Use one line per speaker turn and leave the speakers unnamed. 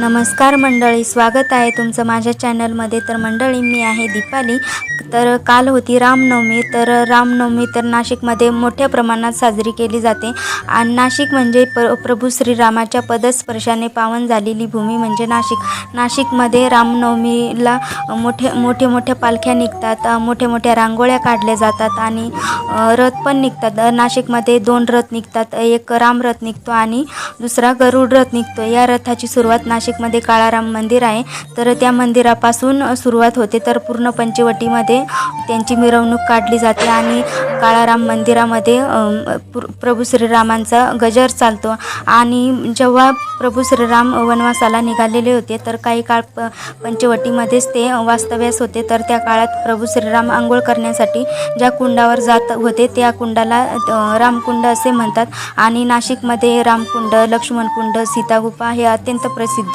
नमस्कार मंडळी, स्वागत आहे तुमचं माझ्या चॅनलमध्ये। तर मंडळी, मी आहे दीपाली। तर काल होती रामनवमी। तर रामनवमी तर नाशिकमध्ये मोठ्या प्रमाणात साजरी केली जाते। आणि नाशिक म्हणजे प्रभू श्रीरामाच्या पदस्पर्शाने पावन झालेली भूमी म्हणजे नाशिकमध्ये रामनवमीला मोठ्या पालख्या निघतात, मोठ्या रांगोळ्या काढल्या जातात आणि रथ पण निघतात। नाशिकमध्ये 2 रथ निघतात, एक रामरथ निघतो आणि दुसरा गरुड रथ निघतो। या रथाची सुरुवात नाशिकमध्ये काळाराम मंदिर आहे, तर त्या मंदिरापासून सुरुवात होते। तर पूर्ण पंचवटीमध्ये त्यांची मिरवणूक काढली जाते आणि काळाराम मंदिरामध्ये प्रभू श्रीरामांचा गजर चालतो। आणि जेव्हा प्रभू श्रीराम वनवासाला निघालेले होते, तर काही काळ पंचवटीमध्येच ते वास्तव्यास होते। तर त्या काळात प्रभू श्रीराम आंघोळ करण्यासाठी ज्या कुंडावर जात होते, त्या कुंडाला रामकुंड असे म्हणतात। आणि नाशिकमध्ये रामकुंड, लक्ष्मणकुंड, सीतागुफा हे अत्यंत प्रसिद्ध